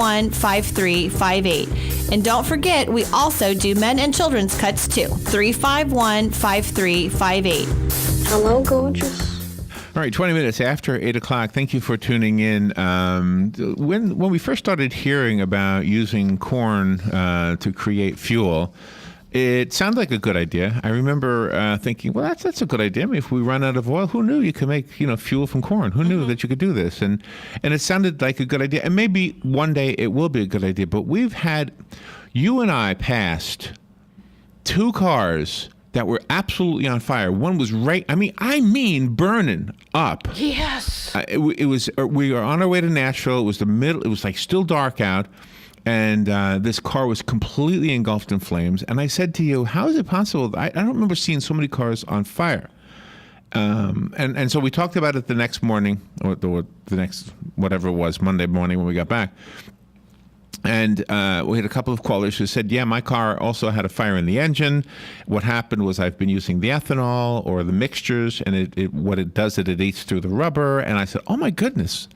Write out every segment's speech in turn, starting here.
351-5358. And don't forget, we also do men and children's cuts too. 351-5358. Hello, gorgeous. All right, 20 minutes after 8 o'clock. Thank you for tuning in. When we first started hearing about using corn to create fuel, it sounded like a good idea. I remember thinking, well, that's a good idea. I mean, if we run out of oil, who knew you could make fuel from corn? Who knew that you could do this? And it sounded like a good idea. And maybe one day it will be a good idea. But you and I passed two cars that were absolutely on fire. One was I mean burning up. Yes. We were on our way to Nashville. It was it was like still dark out. And this car was completely engulfed in flames. And I said to you, how is it possible? I don't remember seeing so many cars on fire. And so we talked about it the next morning, or the next, whatever it was, Monday morning when we got back. And we had a couple of callers who said, yeah, my car also had a fire in the engine. What happened was I've been using the ethanol or the mixtures, and what it does is it eats through the rubber. And I said, oh, my goodness,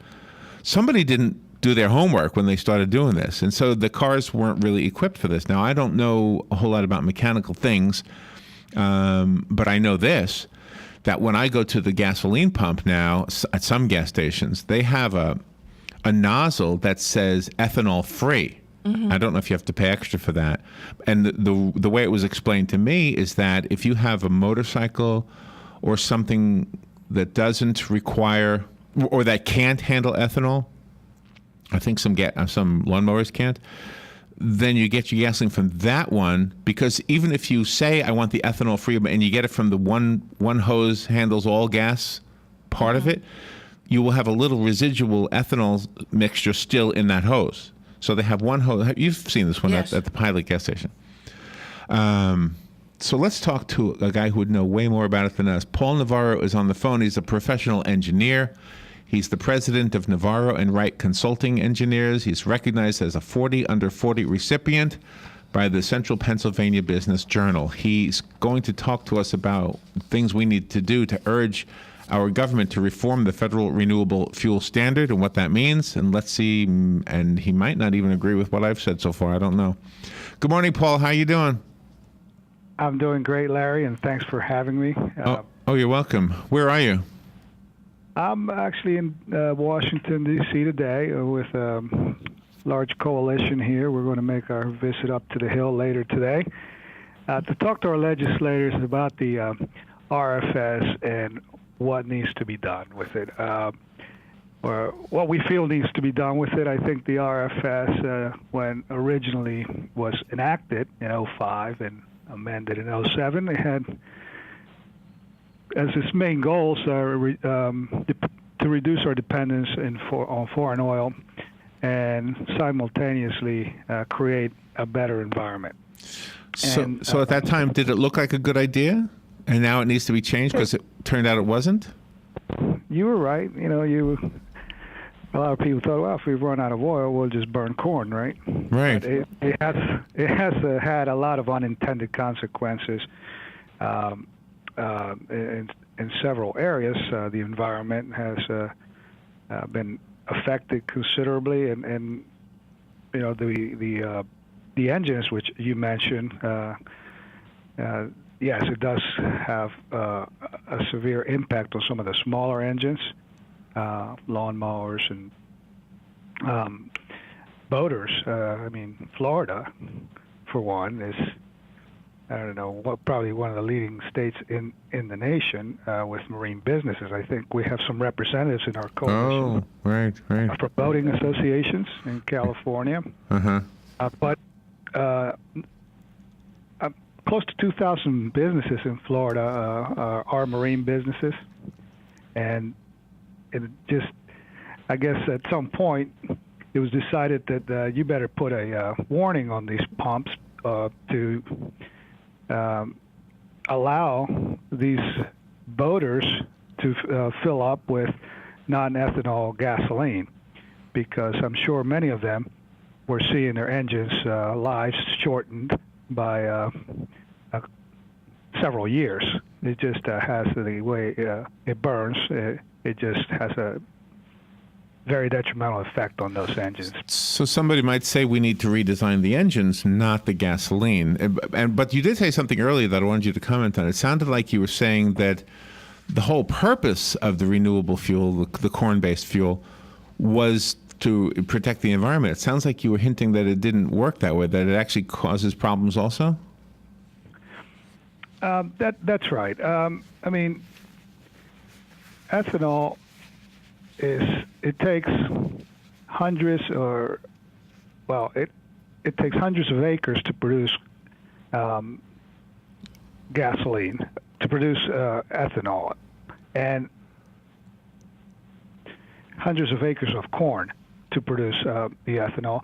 somebody didn't do their homework when they started doing this. And so the cars weren't really equipped for this. Now, I don't know a whole lot about mechanical things, but I know this, that when I go to the gasoline pump now at some gas stations, they have a nozzle that says ethanol free. I don't know if you have to pay extra for that. And the way it was explained to me is that if you have a motorcycle or something that doesn't require or that can't handle ethanol, I think some lawnmowers can't, then you get your gasoline from that one, because even if you say I want the ethanol free and you get it from the one hose handles all gas part of it, you will have a little residual ethanol mixture still in that hose. So they have one hose. You've seen this one at the Pilot gas station. So let's talk to a guy who would know way more about it than us. Paul Navarro is on the phone. He's a professional engineer. He's the president of Navarro and Wright Consulting Engineers. He's recognized as a 40 under 40 recipient by the Central Pennsylvania Business Journal. He's going to talk to us about things we need to do to urge our government to reform the federal renewable fuel standard and what that means. And let's see, and he might not even agree with what I've said so far. I don't know. Good morning, Paul. How you doing? I'm doing great, Larry, and thanks for having me. Oh, you're welcome. Where are you? I'm actually in Washington, D.C. today with a large coalition here. We're going to make our visit up to the Hill later today to talk to our legislators about the RFS and what needs to be done with it, or what we feel needs to be done with it. I think the RFS, when originally was enacted in 2005 and amended in 2007, it had as its main goals to reduce our dependence on foreign oil and simultaneously create a better environment. So at that time, did it look like a good idea? And now it needs to be changed because it turned out it wasn't? You were right. A lot of people thought, well, if we run out of oil, we'll just burn corn, right? Right. But it has had a lot of unintended consequences. In several areas, the environment has been affected considerably, and the engines which you mentioned, yes, it does have a severe impact on some of the smaller engines, lawnmowers and boaters. Florida, for one, is probably one of the leading states in the nation with marine businesses. I think we have some representatives in our coalition. Oh, right. From boating associations in California. But close to 2,000 businesses in Florida are marine businesses. And it just, I guess at some point, it was decided that you better put a warning on these pumps to allow these boaters to fill up with non-ethanol gasoline, because I'm sure many of them were seeing their engines' lives shortened by several years. It just has the way it burns. It just has very detrimental effect on those engines. So somebody might say we need to redesign the engines, not the gasoline. But you did say something earlier that I wanted you to comment on. It sounded like you were saying that the whole purpose of the renewable fuel, the corn-based fuel, was to protect the environment. It sounds like you were hinting that it didn't work that way, that it actually causes problems also? That's right. I mean, ethanol it takes hundreds it takes hundreds of acres to produce gasoline, to produce ethanol, and hundreds of acres of corn to produce the ethanol.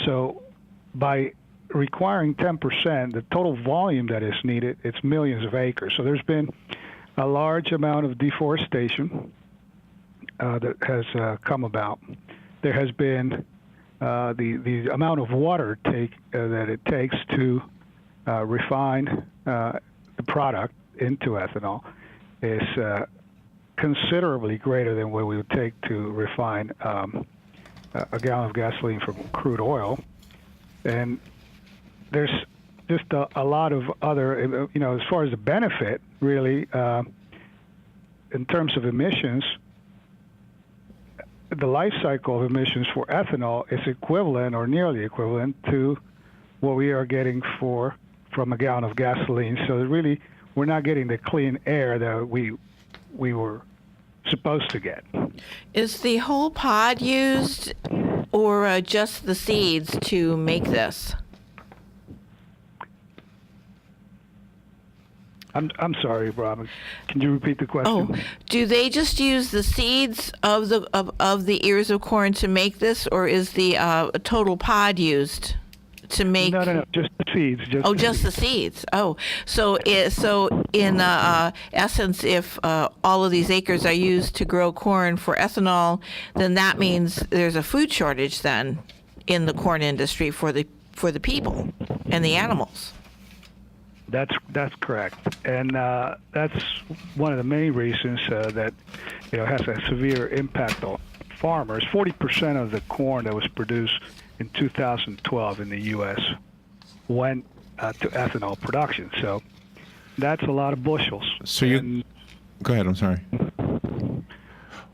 So by requiring 10%, the total volume that is needed, it's millions of acres. So there's been a large amount of deforestation that has come about. There has been the amount of water that it takes to refine the product into ethanol is considerably greater than what we would take to refine a gallon of gasoline from crude oil. And there's just a lot of other, as far as the benefit, really, in terms of emissions, the life cycle of emissions for ethanol is equivalent or nearly equivalent to what we are getting from a gallon of gasoline. So really, we're not getting the clean air that we were supposed to get. Is the whole pod used or just the seeds to make this? I'm sorry, Robin. Can you repeat the question? Oh, do they just use the seeds of the ears of corn to make this, or is the total pod used to make? No, just the seeds. Just the seeds. Oh, so in essence, if all of these acres are used to grow corn for ethanol, then that means there's a food shortage then in the corn industry for the people and the animals. That's correct, and that's one of the main reasons that has a severe impact on farmers. 40% of the corn that was produced in 2012 in the U.S. went to ethanol production. So that's a lot of bushels. So go ahead. I'm sorry.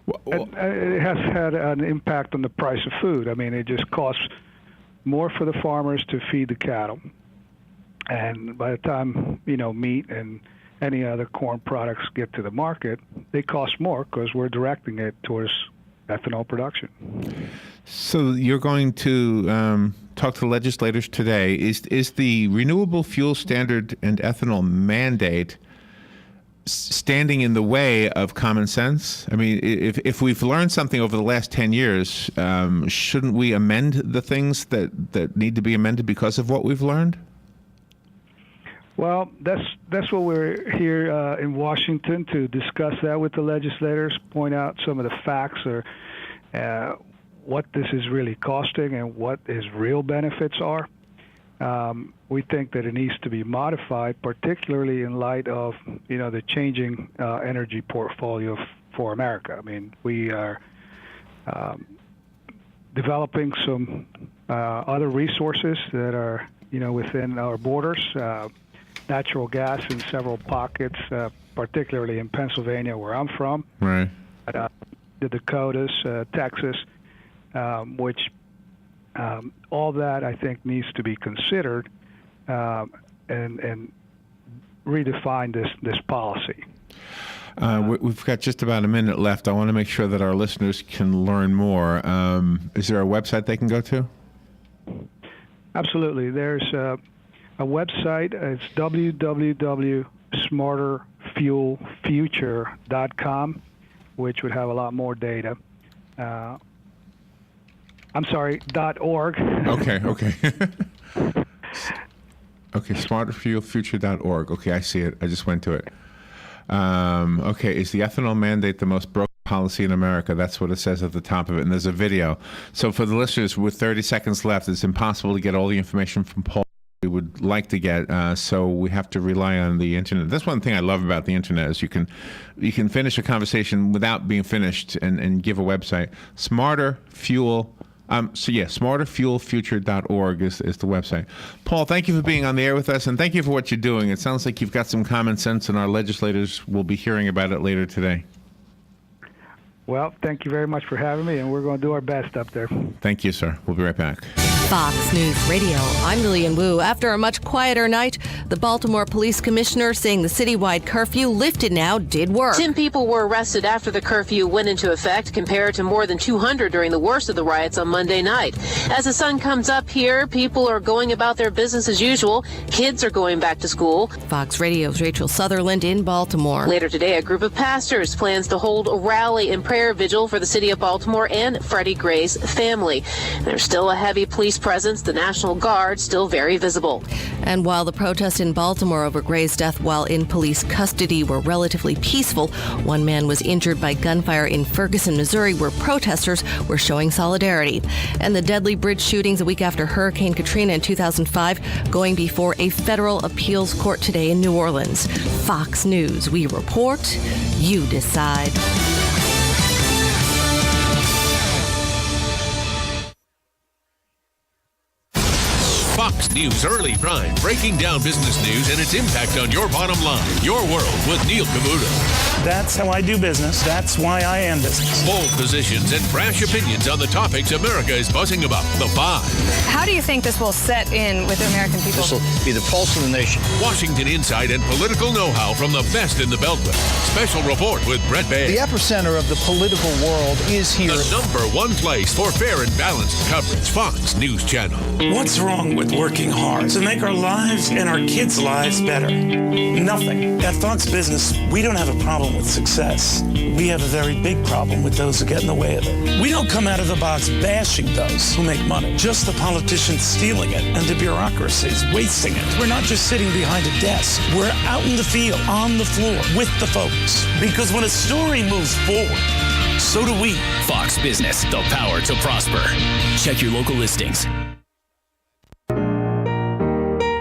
It has had an impact on the price of food. I mean, it just costs more for the farmers to feed the cattle. And by the time, meat and any other corn products get to the market, they cost more because we're directing it towards ethanol production. So you're going to talk to legislators today. Is the renewable fuel standard and ethanol mandate standing in the way of common sense? I mean, if we've learned something over the last 10 years, shouldn't we amend the things that need to be amended because of what we've learned? Well, that's what we're here in Washington to discuss that with the legislators, point out some of the facts or what this is really costing and what his real benefits are. We think that it needs to be modified, particularly in light of the changing energy portfolio for America. I mean, we are developing some other resources that are within our borders. Natural gas in several pockets, particularly in Pennsylvania, where I'm from, right? The Dakotas, Texas, which all that I think needs to be considered and redefine this policy. We've got just about a minute left. I want to make sure that our listeners can learn more. Is there a website they can go to? Absolutely. There's a website. It's www.smarterfuelfuture.com, which would have a lot more data. I'm sorry, .org. Okay. Okay, smarterfuelfuture.org. Okay, I see it. I just went to it. Okay, is the ethanol mandate the most broken policy in America? That's what it says at the top of it, and there's a video. So for the listeners, with 30 seconds left, it's impossible to get all the information from Paul. we would like to get, so we have to rely on the internet. That's one thing I love about the internet is you can finish a conversation without being finished and give a website. smarterfuelfuture.org is the website. Paul, thank you for being on the air with us, and thank you for what you're doing. It sounds like you've got some common sense, and our legislators will be hearing about it later today. Well, thank you very much for having me, and we're going to do our best up there. Thank you, sir. We'll be right back. Fox News Radio. I'm Lillian Wu. After a much quieter night, the Baltimore Police Commissioner saying the citywide curfew lifted now did work. 10 people were arrested after the curfew went into effect, compared to more than 200 during the worst of the riots on Monday night. As the sun comes up here, people are going about their business as usual. Kids are going back to school. Fox Radio's Rachel Sutherland in Baltimore. Later today, a group of pastors plans to hold a rally and prayer vigil for the city of Baltimore and Freddie Gray's family. There's still a heavy police presence, the National Guard still very visible. And while the protests in Baltimore over Gray's death while in police custody were relatively peaceful, one man was injured by gunfire in Ferguson, Missouri, where protesters were showing solidarity. And the deadly bridge shootings a week after Hurricane Katrina in 2005 going before a federal appeals court today in New Orleans. Fox News, we report, you decide. Fox News Early Prime, breaking down business news and its impact on your bottom line. Your World with Neil Cavuto. That's how I do business. That's why I am business. Bold positions and brash opinions on the topics America is buzzing about. The Five. How do you think this will set in with the American people? This will be the pulse of the nation. Washington insight and political know-how from the best in the Beltway. Special report with Brett Baer. The epicenter of the political world is here. The number one place for fair and balanced coverage. Fox News Channel. What's wrong with working hard to make our lives and our kids' lives better? Nothing. At Fox Business, we don't have a problem with success. We have a very big problem with those who get in the way of it. We don't come out of the box bashing those who make money, just the politicians stealing it and the bureaucracies wasting it. We're not just sitting behind a desk. We're out in the field, on the floor, with the folks. Because when a story moves forward, so do we. Fox Business, the power to prosper. Check your local listings.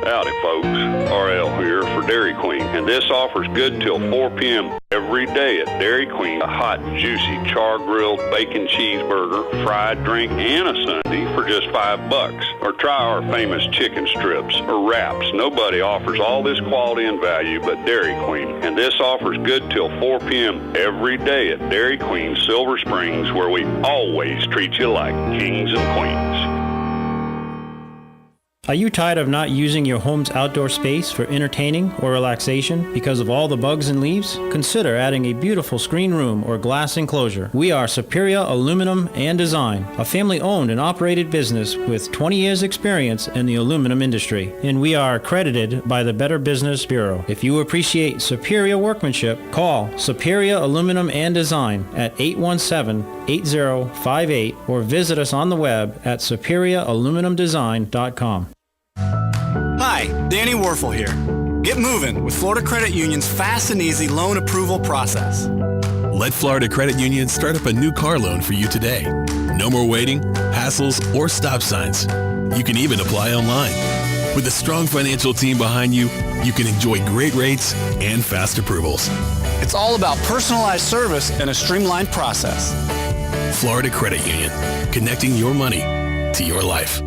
Howdy, folks. RL here for Dairy Queen, and this offer's good till 4 p.m. every day at Dairy Queen. A hot, juicy, char-grilled bacon cheeseburger, fried drink, and a sundae for just $5. Or try our famous chicken strips or wraps. Nobody offers all this quality and value but Dairy Queen, and this offer's good till 4 p.m. every day at Dairy Queen, Silver Springs, where we always treat you like kings and queens. Are you tired of not using your home's outdoor space for entertaining or relaxation because of all the bugs and leaves? Consider adding a beautiful screen room or glass enclosure. We are Superior Aluminum and Design, a family-owned and operated business with 20 years experience in the aluminum industry, and we are accredited by the Better Business Bureau. If you appreciate superior workmanship, call Superior Aluminum and Design at 817-8058 or visit us on the web at superiораluminumdesign.com. Hi, Danny Warfel here. Get moving with Florida Credit Union's fast and easy loan approval process. Let Florida Credit Union start up a new car loan for you today. No more waiting, hassles, or stop signs. You can even apply online. With a strong financial team behind you, you can enjoy great rates and fast approvals. It's all about personalized service and a streamlined process. Florida Credit Union, connecting your money to your life.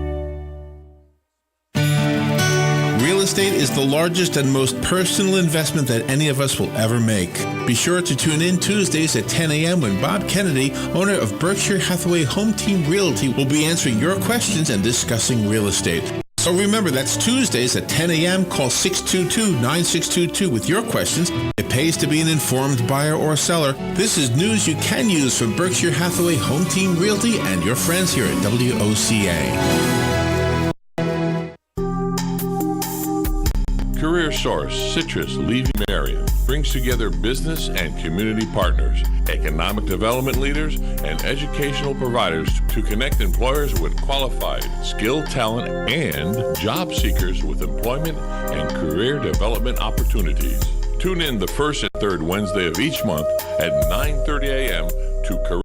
Real estate is the largest and most personal investment that any of us will ever make. Be sure to tune in Tuesdays at 10 a.m. when Bob Kennedy, owner of Berkshire Hathaway Home Team Realty, will be answering your questions and discussing real estate. So remember, that's Tuesdays at 10 a.m. Call 622-9622 with your questions. It pays to be an informed buyer or seller. This is news you can use from Berkshire Hathaway Home Team Realty and your friends here at WOCA. Career Source, Citrus, Levy area brings together business and community partners, economic development leaders, and educational providers to connect employers with qualified, skilled talent and job seekers with employment and career development opportunities. Tune in the first and third Wednesday of each month at 9:30 a.m. to Career